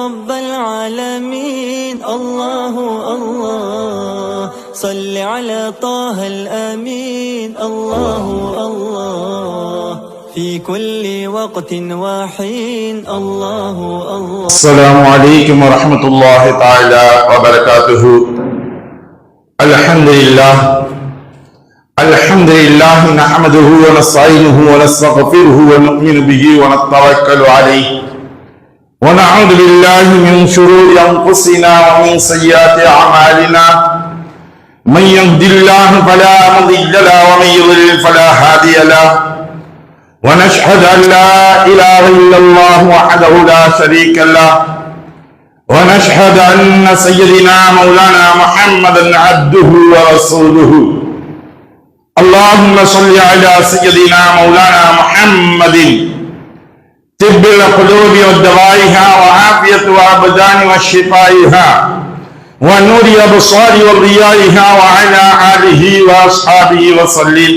رب العالمين الله الله صل على طه الأمين الله الله في كل وقت وحين الله الله. السلام عليكم ورحمة الله تعالى وبركاته. الحمد لله نحمده ونستعينه ونستغفره ونؤمن به ونتوكل عليه ونعوذ بالله من شرور أنفسنا ومن سيئات أعمالنا من يهد الله فلا مضل له ومن يضلل فلا هادي له ونشهد أن لا إله إلا الله وحده لا شريك له ونشهد أن سيدنا مولانا محمدا عبده ورسوله. اللهم صل على سيدنا مولانا محمد طب القلوب ودوائها وعافية الأبدان وشفائها ونور الأبصار وضيائها وعلى آله وأصحابه وسلم.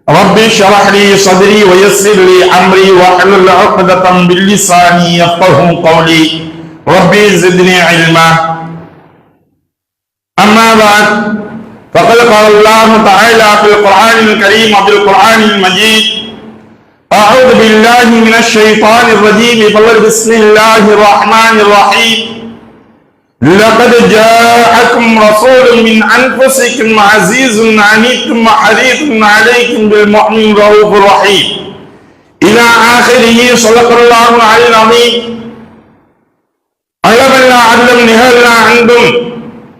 رب اشرح لي صدري ويسر لي أمري واحلل عقدة من لساني يفقهوا قولي. ربي زدني علما. أما بعد فقد قال الله تعالى في القرآن الكريم وفي القرآن المجيد: أعوذ بالله من الشيطان الرجيم بسم الله الرحمن الرحيم. لقد جاءكم رسول من أنفسكم عزيز عليكم حريص عليكم بالمؤمنين رؤوف رحيم إلى آخره. صدق الله العلي العظيم. அளவல்ல அருளும் நிகழ்லா அன்பும்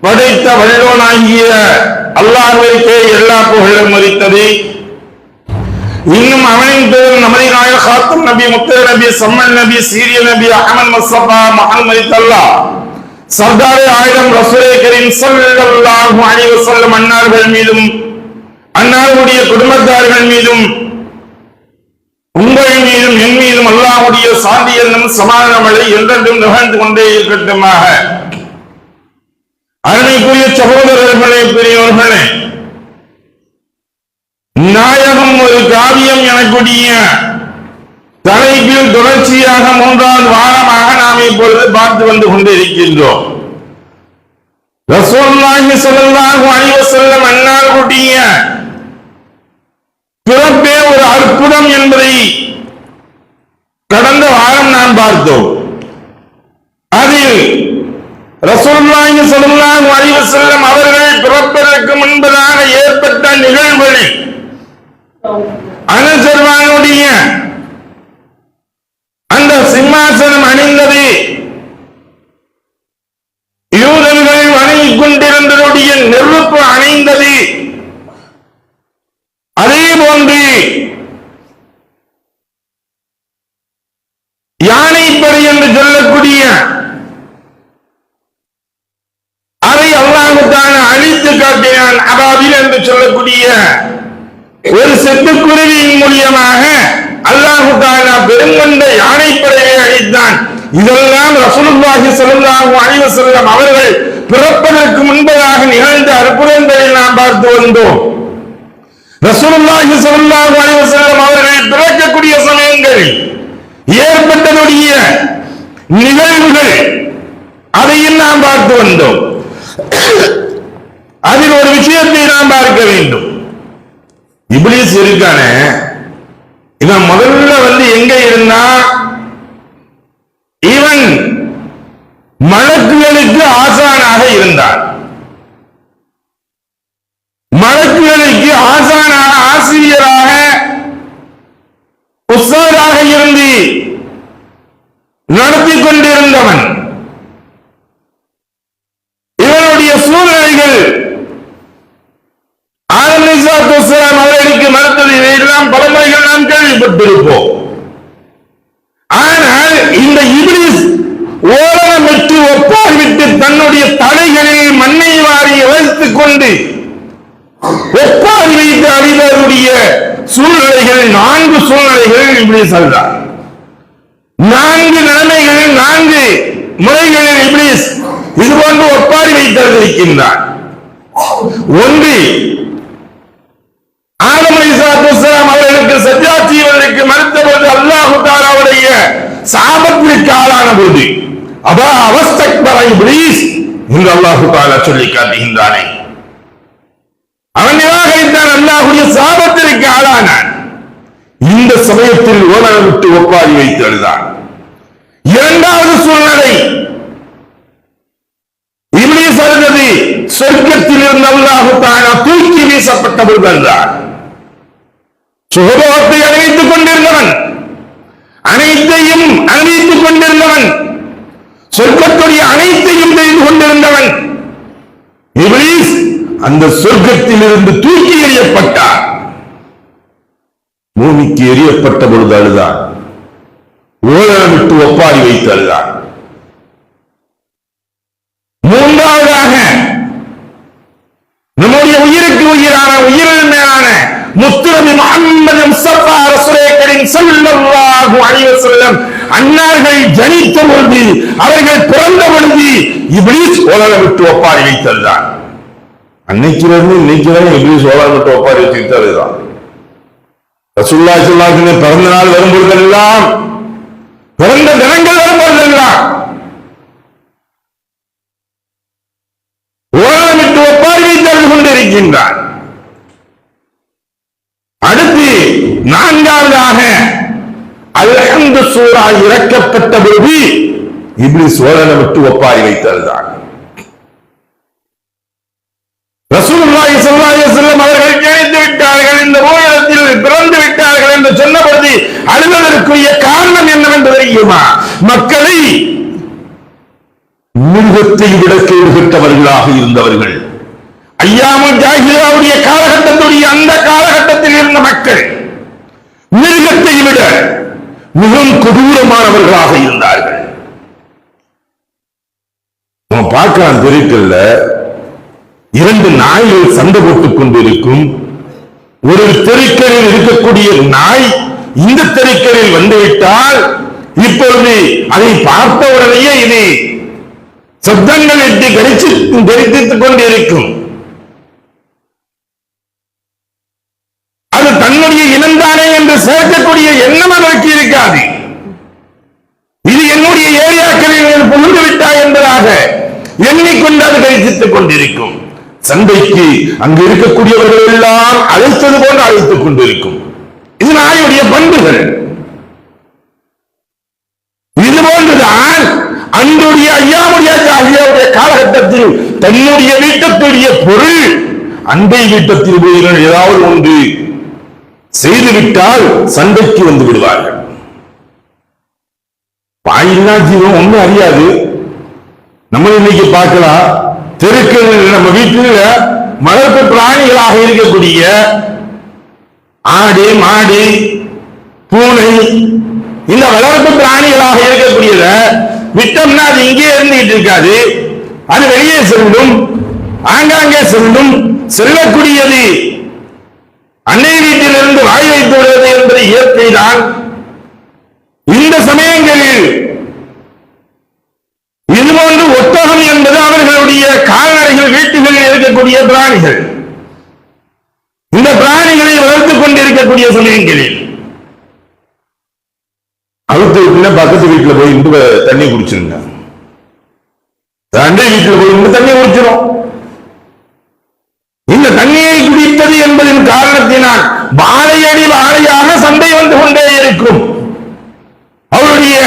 படைத்த வல்லோனாகிய அல்லாஹ்விற்கே எல்லா புகழும் உரித்தது. இன்னும் அவனின் பேர் நமது நாயகம் காத்தம் நபி, முத்தர் நபி, சம்மல் நபி, சீரிய நபி, அஹ்மத் முஸ்தபா முஹம்மது தல்லா சர்தாரே ஆயிரம் ரசூலே கரீம் ஸல்லல்லாஹு அலைஹி வஸல்லம் அன்னார்கள் மீதும் அன்னாருடைய குடும்பத்தார்கள் மீதும் உங்கள் மீதும் என் மீதும் அல்லாஹ்வுடைய சாந்தி என்னும் சமாதானமழை என்றென்றும் நிகழ்ந்து கொண்டே இருக்கட்டுமாக. அருமைக்குரிய சகோதரர்களே, பெரியவர்களே, நாயகம் ஒரு காவியம் எனக்கூடிய தலைப்பில் தொடர்ச்சியாக 3வது வாரமாக நாம் இப்பொழுது பார்த்து வந்து கொண்டிருக்கின்றோம். ரசூலுல்லாஹி ஸல்லல்லாஹு அலைஹி வஸல்லம் அன்னாருடைய பிறப்பே ஒரு அற்புதம் என்பதை கடந்த வாரம் நாம் பார்த்தோம். அதில் ரசூலுல்லாஹி ஸல்லல்லாஹு அலைஹி வஸல்லம் அவர்கள் பிறப்பதற்கு முன்பதாக ஏற்பட்ட நிகழ்வுகளில் அனுசர்வானுடைய அந்த சிம்மாசனம் அணிந்தது யூதர்கள் வணங்கிக் கொண்டிருந்ததுடைய நெருப்பு அணைந்தது. அதே போன்று யானைப்படை என்று சொல்லக்கூடிய அதை அல்லாஹ் தஆலா அழித்து காட்டினான். அபாபில் என்று சொல்லக்கூடிய ஒரு செத்துக்குருவியின் மூலியமாக அல்லாஹ் தஆலா பெருங்கொண்ட யானைப்படையை அழித்தான். இதெல்லாம் ரசூலுல்லாஹி ஸல்லல்லாஹு அலைஹி வஸல்லம் அவர்கள் பிறப்பதற்கு முன்பதாக நிகழ்ந்த அற்புதங்களை நாம் பார்த்து வந்தோம். ரசூலுல்லாஹி ஸல்லல்லாஹு அலைஹி வஸல்லம் அவர்கள் பிறக்கக்கூடிய சமயங்களில் ஏற்பட்டதுடைய நிகழ்வுகள் அதையும் நாம் பார்த்து வந்தோம். அதில் ஒரு விஷயத்தை நாம் பார்க்க வேண்டும். இப்லீஸ் இருக்கானே, இவன் முதல்ல வந்து எங்க இருந்தா, இவன் மலக்குகளுக்கு ஆசானாக இருந்தான். மலக்குகளுக்கு ஆசானாக, ஆசிரியராக, உஸ்தாதாக இருந்து நடத்தி கொண்டிருந்தவன். இவனுடைய சூழ்நிலைகள் அவர்களுக்கு மறுத்தது இதையெல்லாம் பல முறைகள் நாம் கேள்விப்பட்டிருப்போம். ஆனால் இந்த இப்லீஸ் ஓரமிட்டு ஒப்பால் விட்டு தன்னுடைய தலைகளில் மண்ணை வாரி வைத்துக் கொண்டு ஒப்பால் வைத்து அறிவருடைய சூழ்நிலைகள் 4 சூழ்நிலைகள் இப்லீஸ் சொல்றார். 4 நிலைமைகளில் 4 முறைகளில் இப்லீஸ் இது போன்று ஒப்பாரி வைத்திருக்கின்றார். ஒன்று, ஆதம் அலைஹிஸ்ஸலாம் அவர்களுக்கு சஜ்ஜாத் செய்வதற்கு மறுத்தபோது அல்லாஹ் தஆலாவுடைய சாபத்திற்கு ஆளான போது அபா அவஸ்தக்பர இப்லீஸ் என்று அல்லாஹ் தஆலா சொல்லி காட்டுகின்றானே, அவன் நிராகரித்தான், அல்லாஹ்வுடைய சாபத்திற்கு ஆளானான். இந்த சமயத்தில் ஓலனை விட்டு ஒப்பாரி வைத்து அழுதான். இரண்டாவது சூழ்நிலை, இப்லீஸ் அழுதது சொர்க்கத்தில் இருந்து அல்லாஹ் தஆலா தூக்கி வீசப்பட்டவர்கள் என்றார். சுகபோகத்தை அணிவித்துக் கொண்டிருந்தவன், அனைத்தையும் அணிவித்துக் கொண்டிருந்தவன், சொர்க்கத்துடைய அனைத்தையும் செய்து கொண்டிருந்தவன் இப்லீஸ் அந்த சொர்க்கத்தில் இருந்து தூக்கி எறியப்பட்டார். பூமிக்கு எறியப்பட்ட பொழுது அழுதான், ஓலனை விட்டு ஒப்பாரி வைத்து அழுதான். மூன்றாவதாக நம்முடைய உயிருக்கு உயிரான உயிரில் மேலான முத்துநபி முஹம்மது முஸ்தபா ரசூலே கரீம் ஸல்லல்லாஹு அலைஹி வஸல்லம் அன்னார்கள் ஜனித்த பொழுது, அவர்கள் பிறந்த பொழுது இப்லீஸ் ஓலனை விட்டு ஒப்பாரி வைத்து அழுதான். அன்னைக்கிலிருந்து இன்னைக்கு வரை இப்லீஸ் ஓலனை விட்டு ஒப்பாரி வைத்து அழுதான். ரசூலுல்லாஹி ஸல்லல்லாஹு அலைஹி வஸல்லம் பிறந்த நாள் வரும்பொழுதெல்லாம், பிறந்த தினங்கள் வரும்பொழுதெல்லாம் ஓலமிட்டு ஒப்பாரி வைத்து அழுது கொண்டிருக்கின்றான். அடுத்து நான்காவதாக அல்ஹம்து சூரா இறக்கப்பட்ட பொழுது இப்லீஸ் ஓலனை விட்டு ஒப்பாரி வைத்து அழுதான். ரசூலுல்லாஹி ஸல்லல்லாஹு அலைஹி வஸல்லம் அவர்கள் ஜனித்து விட்டார்கள், இந்த பூமியில் பிறந்து விட்டார்கள் என்று சொன்னபொழுது அழுவதற்குரிய காரணம் என்னவென்று தெரியுமா? மக்களை மிருகத்தை விட கேடுகட்டவர்களாக இருந்தவர்கள், ஐயாமுல் ஜாஹிலியாவுடைய காலகட்டத்துடைய அந்த காலகட்டத்தில் இருந்த மக்கள் மிருகத்தை விட மிகவும் கொடூரமானவர்களாக இருந்தார்கள். நம்ம பார்க்கலாம், தெருக்கல்ல இரண்டு நாய்கள் சண்டை போட்டுக் கொண்டிருக்கும். ஒரு தெருக்களில் இருக்கக்கூடிய நாய் இந்த தெருக்களில் வந்துவிட்டால் இப்பொழுது அதை பார்த்தவுடனேயே இது சப்தங்கள் இட்டு கரித்துக் கொண்டிருக்கும். அது தன்னுடைய இனம்தானே என்று சேர்க்கக்கூடிய எண்ணம் அதற்கு இருக்காது. இது என்னுடைய ஏரியாக்களில் புகுந்து விட்டாய் என்பதாக எண்ணிக்கொண்டு அது கரித்துக் கொண்டிருக்கும். சண்டைக்கு அங்கு இருக்கக்கூடியவர்கள் எல்லாம் அழைத்தது போன்று அழைத்துக் கொண்டிருக்கும். இது நாயுடைய பண்புகள். இது போன்றுதான் அன்றைய ஐயாவுடைய ஜாஹிலியாவுடைய காலகட்டத்தில் தன்னுடைய வீட்டத்துடைய பொருள் அண்டை வீட்டத்தில் ஏதாவது ஒன்று செய்துவிட்டால் சண்டைக்கு வந்து விடுவார்கள். வாயில்லா ஜீவன் ஒன்றும் அறியாது. நம்ம இன்னைக்கு பார்க்கலாம், தெருக்கள் நம்ம வீட்டில் வளர்ப்பு பிராணிகளாக இருக்கக்கூடிய ஆடு, மாடு, பூனை, இந்த வளர்ப்பு பிராணிகளாக இருக்கக்கூடியத விட்டோம்னா அது இங்கே இருந்துகிட்டு இருக்காது. அது வெளியே செல்லும், ஆங்காங்கே செல்லும். செல்லக்கூடியது அன்னை வீட்டிலிருந்து வாய் வைத்து விடுவது என்பது இயற்கைதான். இந்த சமயங்களில் இதுபோன்று ஒட்டகம் என்பது அவர்களுடைய கால்நடைகள், வீட்டுகளில் இருக்கக்கூடிய பிராணிகள். இந்த பிராணிகளை வளர்த்துக் கொண்டிருக்கக்கூடிய சமயங்களில் அடுத்த வீட்டுல பக்கத்து வீட்டுல போய் இன்று தண்ணி குடிச்சிருங்க, அண்டை வீட்டுல போய் இன்று தண்ணி குடிச்சிடும். இந்த தண்ணியை குடித்தது என்பதின் காரணத்தினால் வாழையடி வாழையாக சண்டை வந்து கொண்டே இருக்கும். அவருடைய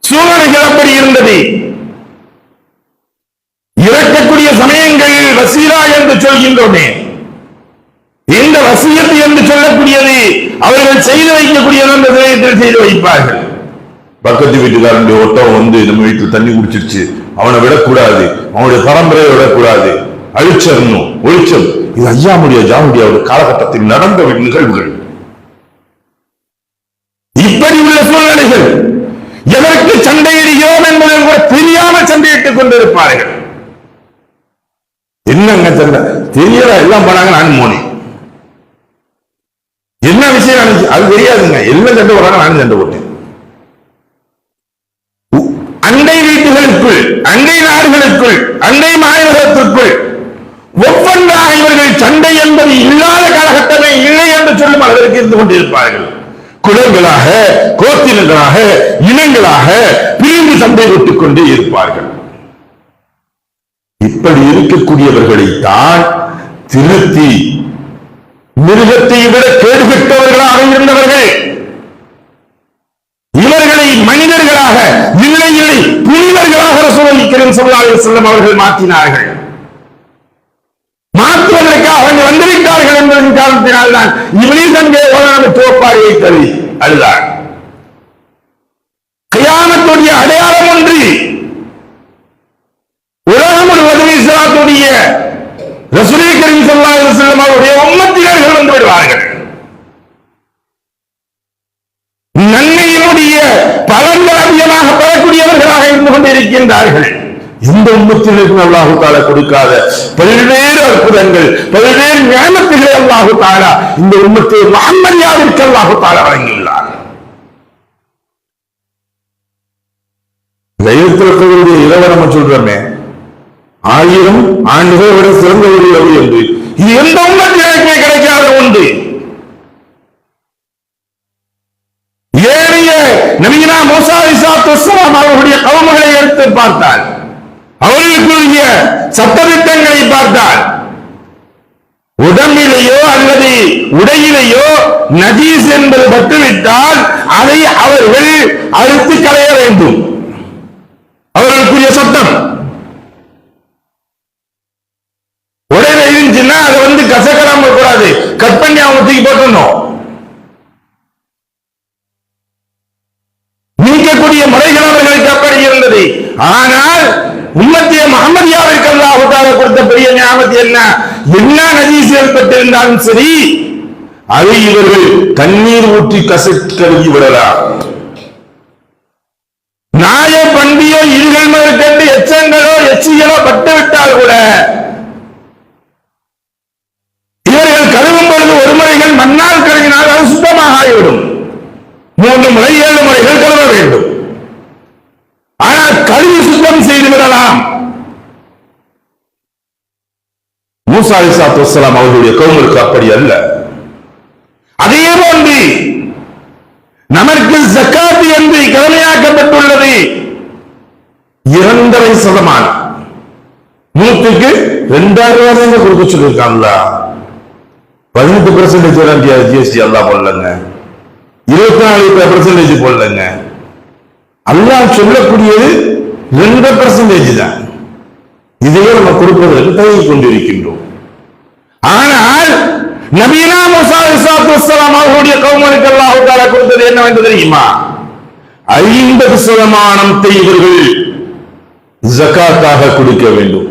சூழ்நிலைகள் அப்படி இருந்தது. இறக்கக்கூடிய சமயங்களில் வசீரா என்று சொல்கின்றோமே, இந்த வசியத்து என்று சொல்லக்கூடியது அவர்கள் செய்து வைக்கக்கூடியது என்ற சமயத்தில் செய்து வைப்பார்கள். பக்கத்து வீட்டுக்காரனுடைய ஒட்டம் வந்து நம்ம வீட்டில் தண்ணி குடிச்சிருச்சு, அவனை விடக்கூடாது, அவனுடைய பரம்பரையை விடக்கூடாது, அழிச்சரணும், ஒழிச்சம். இது ஐயாமுடைய ஜாமுடியாவுடைய காலகட்டத்தில் நடந்த நிகழ்வுகள். இப்படி உள்ள சூழ்நிலைகள் எதற்கு சண்டையிடுகிறோம் என்பதை கூட தெரியாமல் சண்டையிட்டுக் கொண்டிருப்பார்கள். என்னங்க சண்டை தெரியல, எல்லாம் போனாங்க, நான் போனேன். என்ன விஷயம் அது தெரியாதுங்க, எல்லாம் சண்டை போறாங்க, நானும் சண்டை போட்டேன். அண்டை வீட்டுகளுக்குள், அண்டை நாடுகளுக்குள், அண்டை மாநிலத்திற்குள் ஒவ்வொன்றாக இவர்கள் சண்டை என்பது இல்லாத காலகட்டமே இல்லை என்று சொல்லும் அளவிற்கு இருந்து கொண்டிருப்பார்கள். குலங்களாக, கோத்திரங்களாக, இனங்களாக பிரிந்து சண்டை விட்டுக் கொண்டே இருப்பார்கள். இப்படி இருக்கக்கூடியவர்களைத்தான் திருத்தி மிருகத்தை விட கேடுகட்டவர்களாக இருந்தவர்கள் இவர்களை மனிதர்களாக இல்லை இல்லை புனிதர்களாக ரசூலுல்லாஹி ஸல்லல்லாஹு அலைஹி வஸல்லம் அவர்கள் மாற்றினார்கள். மாற்றுவதற்காக அவர்கள் வந்திருக்கிறார்கள் என்பதன் காரணத்தினால் தான் இப்லீஸ் அங்கே தோப்பாடியை தள்ளி அழுதார். கியாமத்துடைய அடையாளம் ஒன்று உலகம் முழுவதும் இஸ்லாத்துடைய ரசூலுல்லாஹி ஸல்லல்லாஹு அலைஹி வஸல்லம் அவருடைய உம்மத்தினர்கள் வந்து விடுவார்கள். நன்மையினுடைய பலன்கள் அதிகமாக பெறக்கூடியவர்களாக இருந்து கொண்டிருக்கின்றார்கள். இந்த உம்மத்தினருக்கு அல்லாஹு தஆலா கொடுக்காத பல்வேறு அற்புதங்கள் பல்வேறு நியமத்துகளை அல்லாஹு தஆலா இந்த உம்மத்தை முஹம்மதியாவிற்கு அல்லாஹு தஆலா வழங்கியுள்ளார். லைலத்துல் கத்ருடைய இரவு நம்ம சொல்றோமே 1000 ஆண்டுகளை விட சிறந்த ஒரு இரவு என்று இது எந்த உம்மத்தினருக்குமே கிடைக்காத ஒன்று. ஏனைய நபியினா மூசா அலைஹிஸ்ஸலாத்து வஸ்ஸலாம் அவர்களுடைய கவும்களை எடுத்து பார்த்தால் அவர்களுக்குரிய சட்டதிட்டங்களை பார்த்தால் உடம்பிலேயோ அல்லது உடையிலேயோ நஜீஸ் என்பது பட்டுவிட்டால் அதை அவர்கள் அறுத்து களைய வேண்டும். அவர்களுக்குரிய சட்டம் உடையில இருந்துச்சுன்னா அதை வந்து கசக்கலாம கூடாது, கட் பண்ணி அவங்க தூக்கி போட்டணும். நீக்கக்கூடிய முறைகள் அவர்களுக்கு அப்படி இருந்தது. ஆனால் உம்மத்திய முஹம்மதியாவிற்கு அல்லாஹ் தஆலா கொடுத்த பெரிய நியாமத் என்ன? எல்லா நஜீஸ் ஏற்பட்டிருந்தாலும் சரி அதை இவர்கள் தண்ணீர் ஊற்றி கழுவி விடலாம். நாய பண்டியோ இருகள் மேற்கண்டு எச்சங்களோ எச்சிகளோ பட்டுவிட்டால் கூட இவர்கள் கழுவும் பொழுது ஒரு முறைகள் மண்ணால் கழுவினால் அது சுத்தமாக ஆகிவிடும். 3 முறை 7 முறைகள் கழுவ வேண்டும். ஆனால் கழுவி சுத்தம் செய்து விடலாம். மூசா அலைஹிஸ்ஸலாத்து வஸ்ஸலாம் அவர்களுடைய கவுமுக்கு அப்படி அல்ல. அதே போன்று நமக்கு ஜக்காத் என்று கடமையாக்கப்பட்டுள்ளது 2.5%. 100க்கு 2000 கொடுக்க சொல்லியிருக்காங்கள. 18% ஜிஎஸ்டி அல்லாஹ் போடலங்க, 24% போடலங்க. அல்லாஹ் சொல்லக்கூடியது 2% தான். இதையே நம்ம கொடுப்பதற்கு தயங்கி கொண்டிருக்கின்றோம். ஆனால் நபியினா மூசா அலைஹிஸ்ஸலாத்து வஸ்ஸலாம் அவர்களுடைய கவுமுக்கு அல்லாஹ் தஆலா கொடுத்தது என்னவென்று தெரியுமா? 50% இவர்கள் ஜகாத்தாக கொடுக்க வேண்டும்.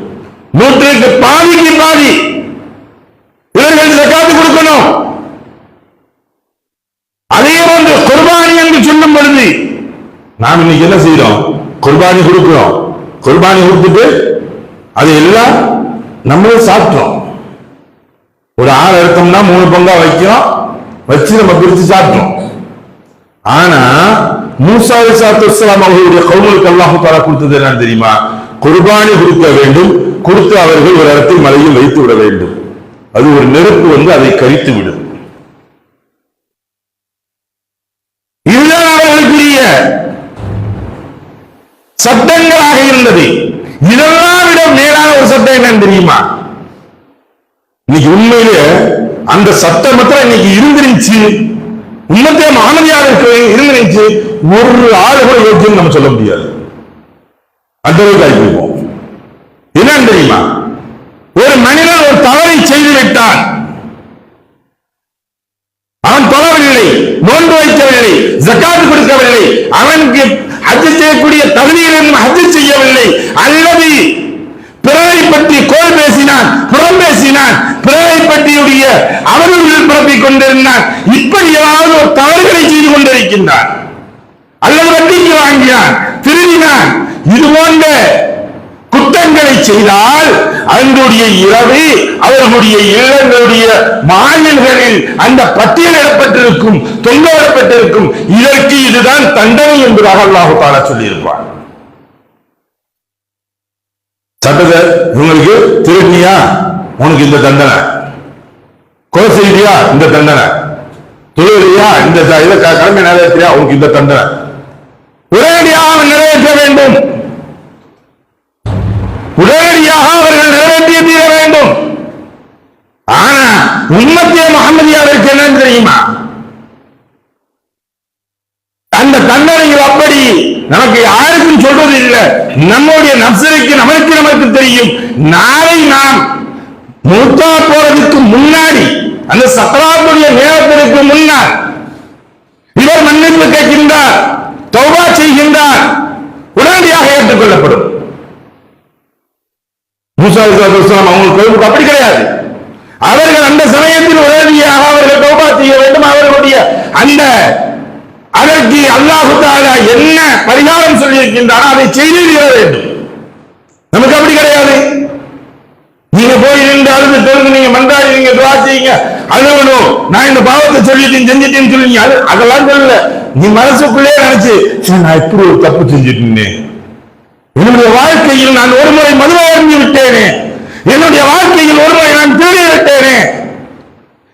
100க்கு பாதிக்கு பாதி இவர்கள் ஜகாத் கொடுக்கணும். அதே போன்று குர்பானி என்று சொல்லும் பொழுது நாம் இன்னைக்கு என்ன செய்யறோம்? குர்பானி கொடுக்கிறோம். குர்பானி கொடுத்துட்டு அது எல்லாம் நம்மளே சாப்பிட்டோம். ஒரு 6 எடுத்தோம்னா 3 பங்கா வைக்கிறோம், வச்சு நம்ம பிரிச்சு சாப்பிட்டோம். ஆனா மூசா அலைஹிஸ்ஸலாத்து வஸ்ஸலாம் அவர்களுடைய கவுமுக்கு அல்லாஹ் தஆலா கொடுத்தது என்ன தெரியுமா? குர்பானி கொடுக்க வேண்டும், கொடுத்து அவர்கள் ஒரு இடத்தில் மலையில் வைத்து விட வேண்டும். அது ஒரு நெருப்பு வந்து அதை கரித்து விடும். இதுதான் அவர்களுக்குரிய சட்டங்களாக இருந்தது. இதெல்லாம் விட மேலான ஒரு சட்டம் என்னன்னு தெரியுமா? இன்னைக்கு உண்மையிலே அந்த சட்டம் மாத்திரம் இன்னைக்கு இருந்துருச்சு, உம்மத்தே முஹம்மதியாவிற்கு இருந்துருச்சு, ஒரு ஆளு கூட யோக்கியம் நம்ம சொல்ல முடியாது. அந்த அளவுக்கு ஆகிப்போம். என்னன்னு தெரியுமா? ஒரு மனிதன் ஒரு தவறை செய்து விட்டான், அவன் தொழவில்லை, நோன்பு வைக்கவில்லை, ஜக்காத் கொடுக்கவில்லை, அவனுக்கு ஹஜ் செய்யக்கூடிய தகுதியிலிருந்து ஹஜ் செய்யவில்லை, அல்லது பிறரை பற்றி கோல் பேசினான், புறம் பேசினான், பிறரை பற்றியுடைய அவர்கள் பிறப்பிக் கொண்டிருந்தான், இப்படி ஏதாவது ஒரு தவறுகளை செய்து கொண்டிருக்கின்றான், அல்லது வட்டிக்கு வாங்கினான், திருடினான், இது போன்ற குற்றங்களை செய்தால் அவர்களுடைய இரவு அவர்களுடைய இல்லங்களுடைய மாநிலங்களில் அந்த பட்டியலிடப்பட்டிருக்கும், தொங்கவிடப்பட்டிருக்கும். இதற்கு இதுதான் தண்டனை என்பதாக அல்லாஹ் தஆலா சொல்லியிருப்பார். சட்டத்தை உங்களுக்கு திருடியா உனக்கு இந்த தண்டனை, கொலை செய்தியா இந்த தண்டனை, தொழிலையா இந்த கடமை நிறைவேற்றியா உனக்கு இந்த தண்டனை, ஒரேடியாக நிறைவேற்ற வேண்டும். உம்மத்தே முஹம்மதியாவிற்கு என்னன்னு தெரியுமா? அந்த தண்டனைகள் அப்படி நமக்கு யாருக்கும் சொல்றது இல்லை. நம்முடைய நப்சருக்கு நமக்கு தெரியும். நாளை நாம் மூத்தா போறதுக்கு முன்னாடி, அந்த சக்கராத்துடைய நேரத்திற்கு முன்னால் இவர் மன்னிப்பு கேட்கின்றார், தௌபா செய்கின்றார், உடனடியாக ஏற்றுக்கொள்ளப்படும். மூசா அலைஹிஸ்ஸலாம் அவங்களுக்கு அப்படி கிடையாது. அவர்கள் அந்த சமயத்தில் உடனடியாக அவர்கள் தௌபா செய்ய வேண்டும். அவர்களுடைய அந்த அதற்கு அல்லாஹ் தஆலா என்ன பரிகாரம் சொல்லி இருக்கின்றாரோ அதை செய்து தீர வேண்டும். நமக்கு அப்படி கிடையாது. நீங்க போய் நின்று அழுது தொழுது நீங்க மன்றாடி நீங்க துஆ செய்யுங்க, அழுவணும், நான் இந்த பாவத்தை சொல்லிட்டேன் செஞ்சிட்டேன்னு சொல்லுவீங்க. அதெல்லாம் சொல்லல. நீ மனசுக்குள்ளே நினைச்சு நான் இப்படி ஒரு தப்பு செஞ்சுட்டேனே, என்னுடைய வாழ்க்கையில் நான் ஒரு முறை மதுவை அருந்தி விட்டேனே, என்னுடைய வாழ்க்கையில் ஒரு முறை நான் திருடி விட்டேனே,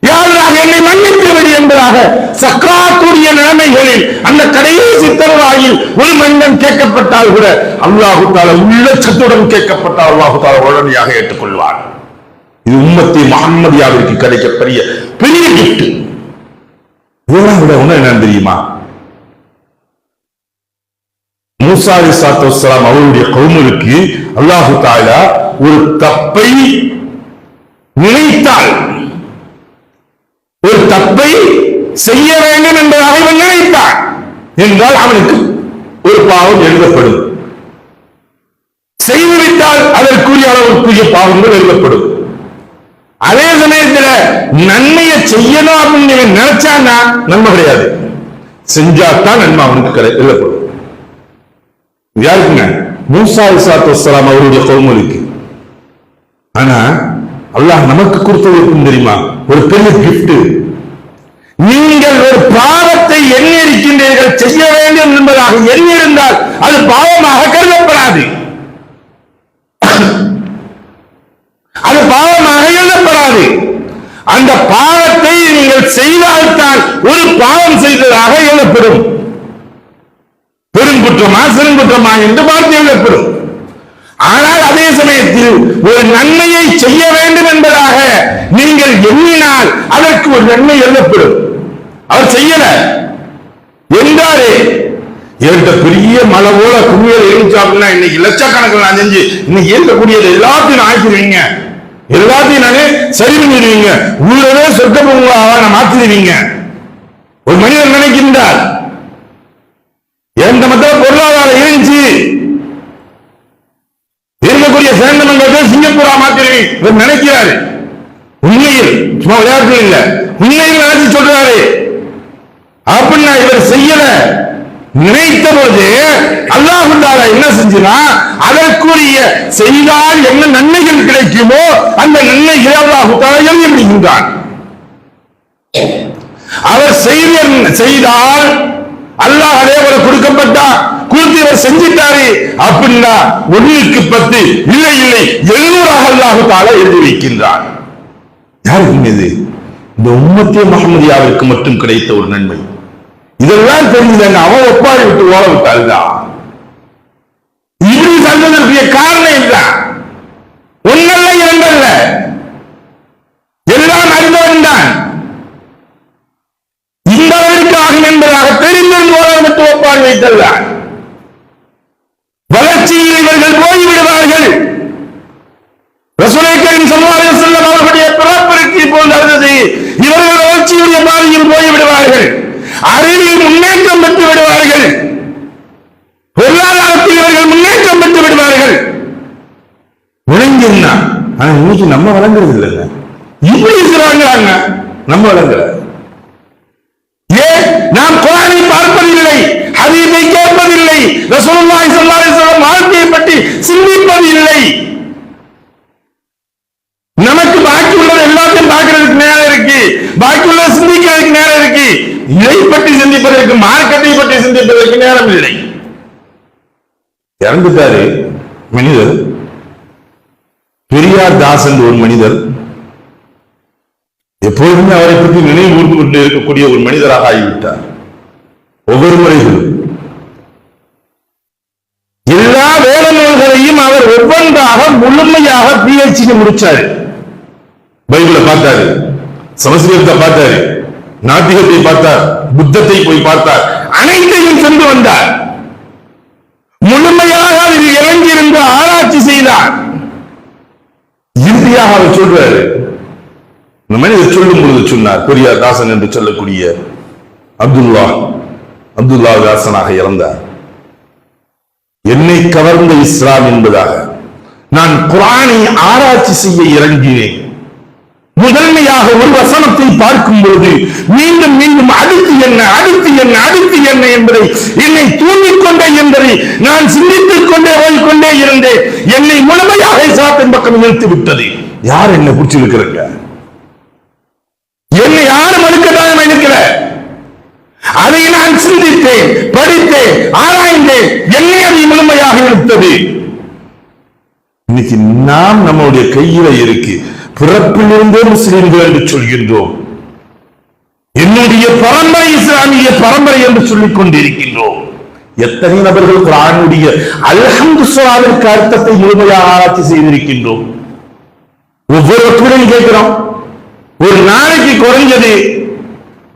யாராக என்னை மன்னித்து விடு என்பதாக சக்கராத்துடைய நிலைமைகளில் அந்த கடைசி தருவாயில் ஒரு மனிதன் கேட்கப்பட்டால் கூட அல்லாஹ் தஆலா உள்ளச்சத்துடன் கேட்கப்பட்டால் அல்லாஹ் தஆலா உடனடியாக ஏற்றுக்கொள்வார். இது உம்மத்தி முஹம்மதியாவிற்கு கிடைக்க பெரிய கிஃப்ட். இதெல்லாம் விட ஒண்ணு என்ன தெரியுமா? மூசா அலைஹிஸ்ஸலாம் அவருடைய கௌமுக்கு அல்லாஹ் தஆலா ஒரு தப்பை நினைத்தால், ஒரு தப்பை செய்ய வேண்டும் என்பதாக இவன் நினைத்தான் என்றால் அவனுக்கு ஒரு பாவம் எழுதப்படும். செய்துவிட்டால் அதற்குரிய அளவுக்குரிய பாவங்கள் எழுதப்படும். அதே சமயத்தில் நன்மையை செய்யணும் அப்படின்னு நினைச்சான்னா நன்மை கிடையாது, செஞ்சாத்தான் நன்மை அவனுக்கு எழுதப்படும். யாருக்குங்க? மூசா அலைஹிஸ்ஸலாம் அவருடைய கௌமுக்கு. ஆனா அல்லாஹ் நமக்கு கொடுத்தது எப்படி தெரியுமா? ஒரு பெரிய கிஃப்ட். நீங்கள் ஒரு பாவத்தை எண்ணி இருக்கின்றீர்கள், செய்ய வேண்டும் என்பதாக எண்ணி இருந்தால் அது பாவமாக கருதப்படாது, அது பாவமாக எழுதப்படாது. அந்த பாவத்தை நீங்கள் செய்தால்தான் ஒரு பாவம் செய்ததாக எழுதப்படும். பெருங்குற்றமா சிறுங்குற்றமா என்று பார்த்து எழுதப்படும். ஆனால் அதே சமயத்தில் ஒரு நன்மையை செய்ய வேண்டும் என்பதாக நீங்கள் எண்ணினால் அதற்கு ஒரு நன்மை எழுதப்படும். அவர் செய்யல என்றாரே, என்கிட்ட பெரிய மலை போல குவியல் இருந்துச்சு அப்படின்னா இன்னைக்கு லட்சக்கணக்கில் நான் செஞ்சு இன்னைக்கு இருக்கக்கூடியது எல்லாத்தையும் ஆக்கிடுவீங்க, எல்லாத்தையும் நானே சரி பண்ணிடுவீங்க, ஊரவே சொர்க்க பூங்காவா மாத்திடுவீங்க. ஒரு மனிதன் நினைக்கின்றார், எந்த மத்திய பொருளாதாரம் இருந்துச்சு, இருக்கக்கூடிய சேர்ந்தவங்க சிங்கப்பூரா மாத்திருவீங்க இவர் நினைக்கிறாரு. உண்மையில் சும்மா விளையாட்டு இல்ல, உண்மையில் நினைச்சு சொல்றாரு. அப்படின்னா இவர் செய்யல. நினைத்த போது அல்லாஹ் தஆலா என்ன செஞ்சுனா அதற்குரிய செய்தால் என்ன நன்மைகள் கிடைக்குமோ அந்த நன்மைகளை அல்லாஹ் தஆலா எழுதி விடுகின்றான். அவர் செய்தால் அல்லாஹ் அதே போல கொடுக்கப்பட்டா கொடுத்து இவர் செஞ்சிட்டாரு அப்படின்னா 1க்கு 10 இல்லை 700 அல்லாஹ் தஆலா எழுதி வைக்கின்றார். யாருக்கு இது? இந்த உம்மத்தே முஹம்மதியாவிற்கு மட்டும் கிடைத்த ஒரு நன்மை. இதெல்லாம் தெரிஞ்சதுங்க அவன் ஒப்பாரி விட்டு ஓட விட்டாள்தான். இப்படி சந்ததற்கு காரணம் என்ன? ஒன்னல்ல இரண்டல்ல, எல்லாம் அறிந்தவன் தான். இந்த அளவிற்கு ஆகும் என்பதாக தெரிந்திருந்து ஓட விட்டு ஒப்பாரி வைத்தல்தான். வளர்ச்சியில் இவர்கள் போய்விடுவார்கள். ரசூலுல்லாஹி ஸல்லல்லாஹு அலைஹி வஸல்லம் அவர்களுடைய பிறப்பிற்கு இப்போது நடந்தது. இவர்கள் வளர்ச்சியுடைய பாதையில் போய்விடுவார்கள், அறிவில் முன்னேற்றம் பெற்று விடுவார்கள், பொருளாதாரத்தில் இவர்கள் முன்னேற்றம் பெற்று விடுவார்கள். விளங்கினா ஆனா இன்னைக்கு நம்ம வழங்குறது இல்லைங்க. இப்படி இருக்கிறாங்க, நம்ம வழங்கல. ஏன்? நாம் குர்ஆனை பார்ப்பதில்லை, ஹதீஸை கேட்பதில்லை, ரசூலுல்லாஹி ஸல்லல்லாஹு அலைஹி வஸல்லம் வாழ்க்கையை பற்றி சிந்திப்பதில்லை. நமக்கு பாக்கி உள்ளது எல்லாத்தையும் பார்க்கிறதுக்கு நேரம் இருக்கு, பாக்கி உள்ளது சிந்திக்கிறதுக்கு நேரம் இருக்கு. இதை பற்றி சிந்திப்பதற்கு, மார்க்கெட்டை பற்றி சிந்திப்பதற்கு நேரம் இல்லை. இறந்துட்டாரு மனிதர் பெரியார் தாஸ் என்ற ஒரு மனிதர். எப்போதுமே அவரை பற்றி நினைவு கூர்ந்து கொண்டு இருக்கக்கூடிய ஒரு மனிதராக ஆகிவிட்டார். ஒவ்வொரு முறைகளும் எல்லா வேத நூல்களையும் அவர் ஒவ்வொன்றாக முழுமையாக PhD முடிச்சாரு. பைபிளை பார்த்தாரு, சமஸ்கிருதத்தை பார்த்தாரு, நாத்திகத்தை பார்த்தார், புத்தத்தை போய் பார்த்தார், அனைத்தையும் சென்று வந்தார். முழுமையாக அதில் இறங்கியிருந்து ஆராய்ச்சி செய்தார். இறுதியாக அவர் சொல்றாரு, இந்த மனிதர் சொல்லும் பொழுது சொன்னார், பெரியார் தாசன் என்று சொல்லக்கூடிய அப்துல்லா தாசனாக இறந்தார். என்னை கவர்ந்த இஸ்லாம் என்பதாக நான் குர்ஆனை ஆராய்ச்சி செய்ய இறங்கினேன். முதன்மையாக ஒரு வசனத்தை பார்க்கும் பொழுது மீண்டும் மீண்டும் அடுத்து என்ன அடுத்து என்ன அடுத்து என்ன என்பதை என்னை தூண்டிக் கொண்டே என்பதை நான் சிந்தித்துக் கொண்டே ஓடிக்கொண்டே இருந்தேன். என்னை முழுமையாக இஸ்லாத்தின் பக்கம் நிறுத்தி விட்டது. யார் என்ன பிடிச்சிருக்கிறாங்க? என்னை யாரும் மறுக்கதான் இருக்கிற. அதை நான் சிந்தித்தேன், படித்தேன், ஆராய்ந்தேன். என்னை அதை முழுமையாக இழுத்தது. இன்னைக்கு நாம் நம்முடைய கையில இருக்கு. பிறப்பிலிருந்தே முஸ்லிம்கள் என்று சொல்கின்றோம். என்னுடைய பரம்பரை இஸ்லாமிய பரம்பரை என்று சொல்லிக் கொண்டிருக்கின்றோம். எத்தனை நபர்கள் குர்ஆனுடைய அல்ஹம்து ஸலாவிற்கு அர்த்தத்தை முழுமையாக ஆராய்ச்சி செய்திருக்கின்றோம். ஒவ்வொருவரும் கேட்கிறோம். ஒரு நாளைக்கு குறைஞ்சது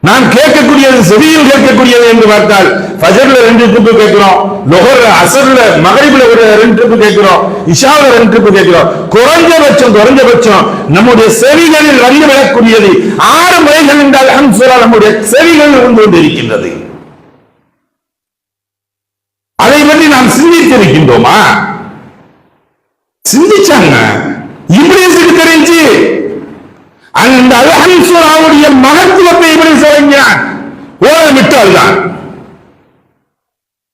நான் கேட்கக்கூடியது, செவியில் கேட்கக்கூடியது என்று பார்த்தால் ஃபஜ்ர்ல 2 ட்ரிப் கேட்கிறோம், லுஹர் அஸ்ர்ல மக்ரிப்ல ஒரு 2 ட்ரிப் கேட்கிறோம், இஷால 2 ட்ரிப் கேட்கிறோம். குறைஞ்சபட்சம் நம்முடைய செவிகளில் வந்து விடக்கூடியது 6 முறைகள் என்றால் அல்ஹம்துலில்லாஹ் நம்முடைய செவிகளில் வந்து கொண்டிருக்கின்றது. அதை பற்றி நாம் சிந்தித்திருக்கின்றோமா? சிந்திச்சாங்க. இப்லீஸுக்கு தெரிஞ்சு அந்த அல்ஹம்துலில்லாஹ்வுடைய மகத்துவத்தை இப்லீஸ் அறிஞான். ஓடமிட்டால் தான்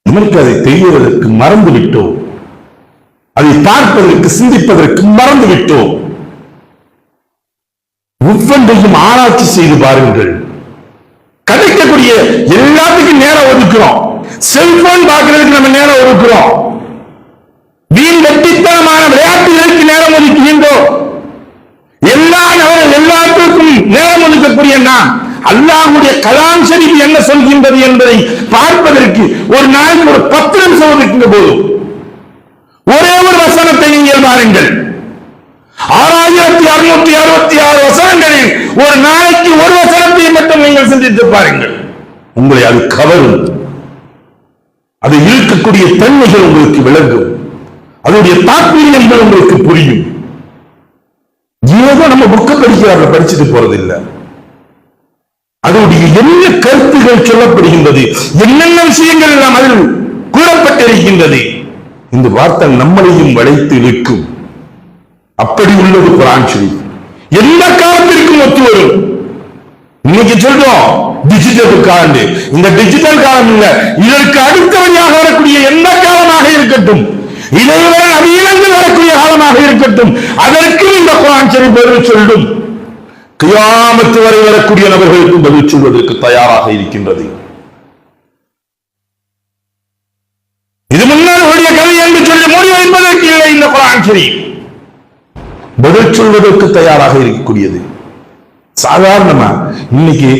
நமக்கு அதை தெரிவதற்கு மறந்து விட்டோம். அதை பார்ப்பதற்கு சிந்திப்பதற்கு மறந்து விட்டோம். ஒவ்வொன்றையும் ஆராய்ச்சி செய்து பாருங்கள். கிடைக்கக்கூடிய எல்லாத்துக்கும் நேரம் ஒதுக்குறோம். செல்போன் பார்க்கிறதுக்கு நம்ம நேரம் ஒதுக்குறோம். வீண் வெட்டித்தனமான விளையாட்டுகளுக்கு நேரம் ஒதுக்குகின்றோம். எல்லாத்துக்கும் நேரம் ஒதுக்கக்கூடிய நாம் அல்லாஹ்வுடைய கலாம் ஷரீஃப் என்ன சொல்கின்றது என்பதை பார்ப்பதற்கு ஒரு நாளைக்கு ஒரு 10 நிமிஷம் ஒதுக்குங்க போதும். ஒரே ஒரு வசனத்தை நீங்கள் பாருங்கள். 6666 வசனங்களில் ஒரு நாளைக்கு ஒரு வசனத்தை மட்டும் நீங்கள் சிந்தித்து பாருங்கள். உங்களை அது கவரும். அதை இழுக்கக்கூடிய தன்மைகள் உங்களுக்கு விளங்கும். அதனுடைய தாற்பயங்கள் உங்களுக்கு புரியும். ஏதோ நம்ம புக்க படிக்கிறார்கள், படிச்சுட்டு போறது இல்லை. அதனுடைய என்ன கருத்துகள் சொல்லப்படுகின்றது, என்னென்ன விஷயங்கள் எல்லாம் அதில் கூறப்பட்டிருக்கின்றது. இந்த வார்த்தை நம்மளையும் வளைத்து இழுக்கும். அப்படி உள்ளது குர்ஆன் ஷரீஃப். எந்த காலத்திற்கும் ஒத்து வரும். இன்னைக்கு சொல்றோம் டிஜிட்டல் காலம். இந்த டிஜிட்டல் காலம் இல்ல, இதற்கு அடுத்தவழியாக வரக்கூடிய எந்த காலமாக இருக்கட்டும், இதைவிட நவீனங்கள் வரக்கூடிய காலமாக இருக்கட்டும், அதற்கு இந்த குர்ஆன் ஷரீஃப் பதில் சொல்லும். கியாமத்து வரை வரக்கூடிய நபர்களுக்கு பதில் சொல்வதற்கு தயாராக இருக்கின்றது. இது முன்னால் ஓடிய கதை என்று சொல்லி மூடி வைப்பதற்கு இல்லை. இந்த குர்ஆன் ஷரீஃப் பதில் சொல்வதற்கு தயாராக இருக்கக்கூடியது. சாதாரணமா இன்னைக்கு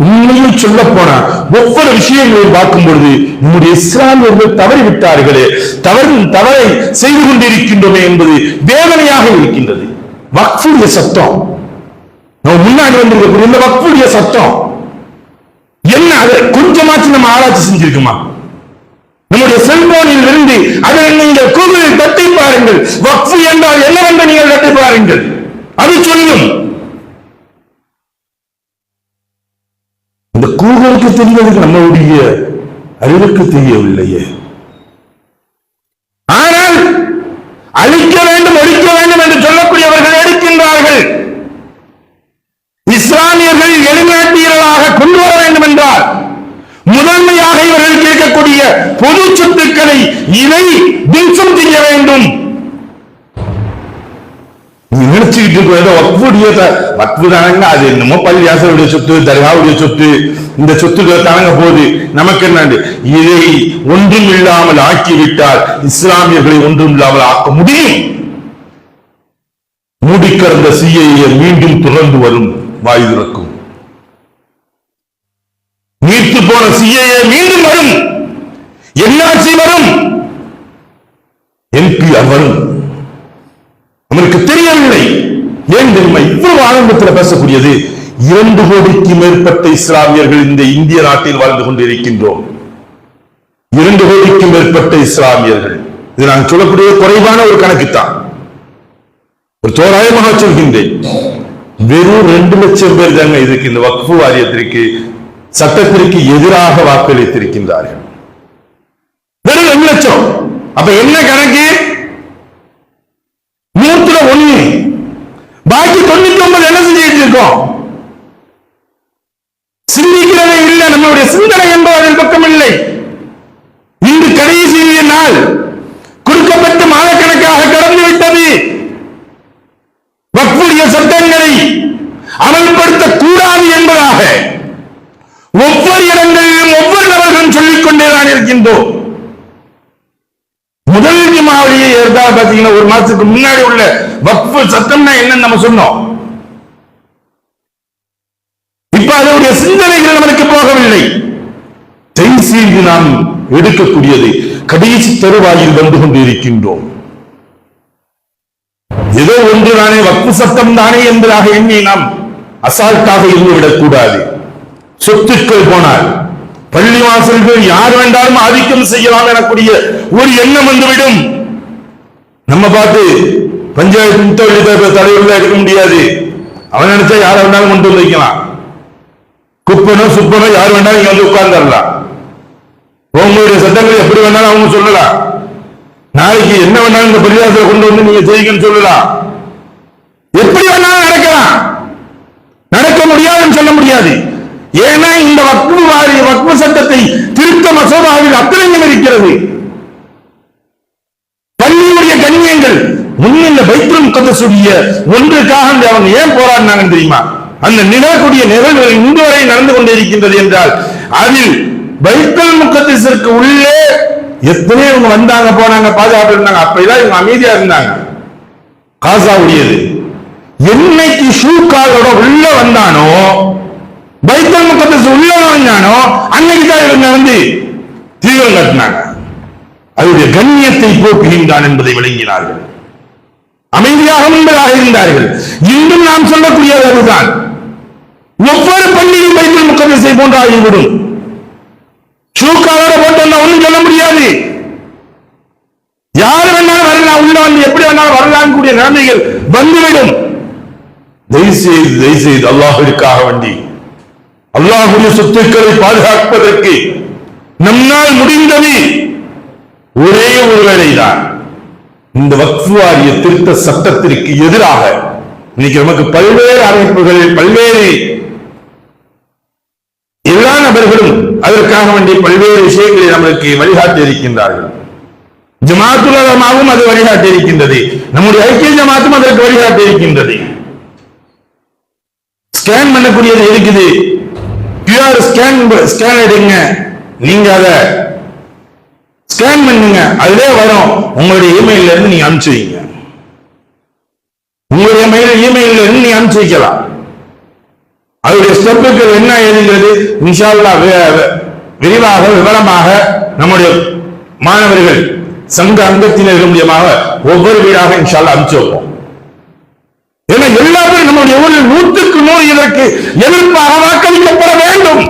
உண்மையில் சொல்ல போனா ஒவ்வொரு விஷயங்களையும் பார்க்கும் பொழுது நம்முடைய இஸ்லாமியர்கள் தவறிவிட்டார்களே, தவறை செய்து கொண்டிருக்கின்றோமே என்பது வேதனையாக இருக்கின்றது. வக்ஃபுடைய சட்டம் நம்ம முன்னாடி வந்திருக்கக்கூடிய இந்த வக்ஃபுடைய சட்டம் என்ன, அதை கொஞ்சமாச்சும் நம்ம ஆராய்ச்சி செஞ்சிருக்குமா? நம்முடைய செல்போனில் இருந்து அதை நீங்கள் கூகுளில் தட்டி பாருங்கள். வக்ஃபு என்றால் என்னவென்று நீங்கள் தட்டி பாருங்கள், அது சொல்லும். இந்த கூகுளுக்கு தெரிந்ததுக்கு நம்மளுடைய அறிவுக்கு தெரியவில்லையே. ஆனால் அழிக்க வேண்டும் ஒழிக்க வேண்டும் என்று சொல்லக்கூடியவர்கள் எடுக்கின்றார்கள். இஸ்லாமியர்கள் எளிமையாட்டியர்களாக கொண்டு வர வேண்டும் என்றால் முதன்மையாக இவர்கள் கேட்கக்கூடிய பொது சொத்துக்களை இதை தின்சம் செய்ய வேண்டும். நினைச்சுக்கிட்டு இருக்க வக்ஃபு தானங்க, அது என்னமோ பள்ளியாசருடைய சொத்து, தர்காவுடைய சொத்து, இந்த சொத்துக்கள் தானங்க போகுது, நமக்கு என்ன? இதை ஒன்றும் இல்லாமல் ஆக்கிவிட்டால் இஸ்லாமியர்களை ஒன்றும் இல்லாமல் ஆக்க முடியும். மூடிக்கிடந்த சிஐஏ மீண்டும் தொடர்ந்து வரும், வாய் திறக்கும். நீர்த்து போன சிஐஏ மீண்டும் வரும், என்ஆர்சி வரும், என்பிஆர் வரும். அவருக்கு தெரியவில்லை. ஏன் தெரியுமா இவ்வளவு ஆரம்பத்தில் பேசக்கூடியது? 2 கோடிக்கு மேற்பட்ட இஸ்லாமியர்கள் இந்த இந்திய நாட்டில் வாழ்ந்து கொண்டிருக்கின்றோம். 2 கோடிக்கு மேற்பட்ட இஸ்லாமியர்கள். இது நான் சொல்லக்கூடிய குறைவான ஒரு கணக்குத்தான், ஒரு தோராயமாக சொல்கின்றேன். வெறும் 2 லட்சம் பேர் தாங்க இதுக்கு, இந்த வக்ஃபு வாரியத்திற்கு, சட்டத்திற்கு எதிராக வாக்களித்திருக்கின்றார்கள். வெறும் 2 லட்சம். அப்ப என்ன கணக்கு? 100 பாக்கி 99 என்ன செஞ்சுட்டு இருக்கோம்? சிந்திக்கிறதே இல்லை. நம்மளுடைய சிந்தனை என்பது அதன் பக்கம் இல்லை. இன்று கடைசி நாள், கொடுக்கப்பட்ட மாதக்கணக்காக கடந்து விட்டது. வக்ஃபுடைய சட்டங்களை அமல்படுத்தக்கூடாது என்பதாக ஒவ்வொரு இடங்களிலும் ஒவ்வொரு நபர்களும் சொல்லிக் கொண்டேதான் இருக்கின்றோம். முதல் ஜுமாவிலேயே ஏற்காக பார்த்தீங்கன்னா, ஒரு மாசத்துக்கு முன்னாடி உள்ள வக்ஃபு சட்டம்னா என்னன்னு நம்ம சொன்னோம். இப்ப அதனுடைய சிந்தனைகள் நமக்கு போகவில்லை. செய்து நாம் எடுக்கக்கூடியது கடைசி தருவாயில் வந்து கொண்டு இருக்கின்றோம். ஏதோ ஒன்று தானே, வக்ஃபு சட்டம் தானே என்பதாக எண்ணி நாம் அசால்ட்டாக இருந்துவிடக் கூடாது. சொத்துக்கள் போனால் பள்ளிவாசல்கள் யார் வேண்டாலும் ஆதிக்கம் செய்யலாம் எனக்கூடிய ஒரு எண்ணம் வந்துவிடும். நம்ம பார்த்து பஞ்சாயத்து தலைவர்கள் எடுக்க முடியாது. அவன் நினைச்சா யார வேண்டாலும் கொண்டு வந்து வைக்கலாம். குப்பனோ சுப்பனோ யார் வேண்டாலும் இங்க வந்து உட்கார்ந்துடலாம். உங்களுடைய சட்டங்கள் எப்படி வேணாலும் அவங்க சொல்லலாம். நாளைக்கு என்ன வேணாலும் இந்த பள்ளிவாசலை கொண்டு வந்து நீங்க செய்யுங்கன்னு சொல்லலாம். எப்படி வேணாலும் நடக்கலாம். நடக்க முடியாதுன்னு சொல்ல முடியாது. ஏன்னா இந்த வக்ஃபு சட்டத்தை திருத்த மசோதாவில் அத்தனையும் இருக்கிறது. பள்ளியுடைய கண்ணியங்கள் முன்னில் பைத்துல் முகத்தஸுடைய ஒன்றுக்காக அவங்க ஏன் போராடினாங்கன்னு தெரியுமா? அந்த நிகழக்கூடிய நிகழ்வுகள் இன்று வரை நடந்து கொண்டே இருக்கின்றது என்றால், அதில் பைத்துல் முகத்தஸிற்கு உள்ளே எத்தனை இவங்க வந்தாங்க போனாங்க, பாதுகாப்பு இருந்தாங்க. அப்பதான் இவங்க அமைதியா இருந்தாங்க. காசா உடையது. என்னைக்கு ஷூக்காலோட உள்ள வந்தானோ, பைத்துல் முகத்தஸ் உள்ள வந்தானோ, அன்னைக்கு தான் இவங்க வந்து தீவிரம் கட்டினாங்க. அவருடைய கண்ணியத்தை போக்குகின்றான் என்பதை விளங்கினார்கள். அமைதியாக முன்பதாக இருந்தார்கள். இன்றும் நாம் சொல்லக்கூடியது அதுதான். ஒவ்வொரு பள்ளியும் பைத்துல் முகத்தஸை போன்று ஆகிவிடும். ஷூக்காலோட போட்டு ஒன்றும் சொல்ல முடியாது. யார் வேணாலும் வரலாம், உள்ள வந்து எப்படி வேணாலும் வரலாம் கூடிய நிலைமைகள் வந்துவிடும். தயவுசெய்து அல்லாஹ்விற்காக வேண்டி, அல்லாஹ்வுடைய சொத்துக்களை பாதுகாப்பதற்கு நம்மால் முடிந்தது ஒரே ஒரு வேலைதான். இந்த வக்ஃபு வாரிய திருத்த சட்டத்திற்கு எதிராக இன்னைக்கு நமக்கு பல்வேறு அமைப்புகள், பல்வேறு எல்லா நபர்களும் அதற்காக வேண்டிய பல்வேறு விஷயங்களை நமக்கு வழிகாட்டி இருக்கின்றார்கள். ஜமாத்துல் உலமாவும் அது வழிகாட்டி இருக்கின்றது. நம்முடைய ஐக்கிய ஜமாத்தும் அதற்கு வழிகாட்டி இருக்கின்றது. ஸ்கேன் பண்ணக்கூடியது இருக்குது. QR ஸ்கேன் எடுங்க, நீங்க அதை ஸ்கேன் பண்ணுங்க, அதுவே வரும். உங்களுடைய இமெயில இருந்து நீங்க அனுப்பிச்சு வைங்க. உங்களுடைய இமெயில இருந்து நீங்க அனுப்பிச்சு வைக்கலாம். அதனுடைய ஸ்டெப்புகள் என்ன எழுதுகிறது இன்ஷா அல்லாஹ் விரிவாக விவரமாக நம்முடைய மாணவர்கள் சங்க அங்கத்தினர்கள் மூலமாக ஒவ்வொரு வீடாக இன்ஷா அல்லாஹ் அனுப்பிச்சு வைப்போம். ஏன்னா எல்லாமே நம்முடைய ஊரில் 100க்கு 100 இதற்கு எதிர்ப்பாக வாக்களிக்கப்பட வேண்டும்.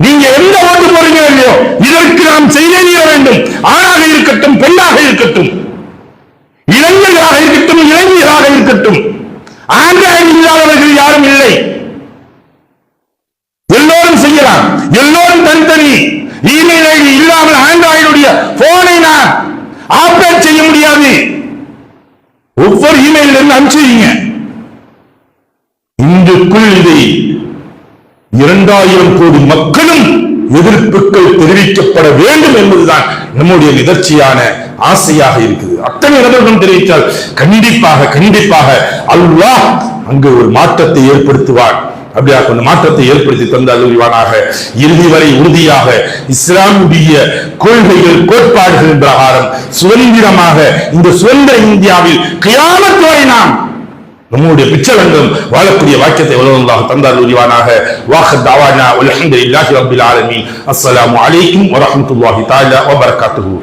நீங்க எந்த ஓட்டு போறீங்க இல்லையோ, இதற்கு நாம் செய்தே தீர வேண்டும். ஆணாக இருக்கட்டும், பெண்ணாக இருக்கட்டும், இளைஞர்களாக இருக்கட்டும், இளைஞராக இருக்கட்டும், ஆண்ட்ராய்டு இல்லாதவர்கள் யாரும் இல்லை. எல்லோரும் செய்யலாம். எல்லோரும் தனித்தனி இமெயில் ஐடி இல்லாமல் ஆண்ட்ராய்டுடைய போனை நான் ஆப்ரேட் செய்ய முடியாது. ஒவ்வொரு இமெயில் இருந்து அனுப்பிச்சுவீங்க. இன்றுக்குள் இதை 2000 கோடி மக்களும் எதிர்ப்புகள் தெரிவிக்கப்பட வேண்டும் என்பதுதான் நம்முடைய நிகழ்ச்சியான ஆசையாக இருக்குது. அத்தனை நபர்களும் தெரிவித்தால் கண்டிப்பாக அல்லாஹ் அங்கு ஒரு மாற்றத்தை ஏற்படுத்துவார். அப்படியா அந்த மாற்றத்தை ஏற்படுத்தி தந்தால் உரிவானாக. இறுதி வரை உறுதியாக இஸ்லாமுடைய கொள்கைகள், கோட்பாடுகளின் பிரகாரம் சுதந்திரமாக இந்த சுதந்திர இந்தியாவில் கியாமத் வரை நாம் நம்முடைய பிச்சலங்கம் வாழக்கூடிய வாக்கியத்தை வல்லல்லாஹ் தந்தால் உரிவானாக. வாஹத் தஅவானா வல்ஹம்துலில்லாஹி ரப்பில் ஆலமீன். அஸ்ஸலாமு அலைக்கும் வரஹ்மத்துல்லாஹி தஆலா வபரகாத்துஹு.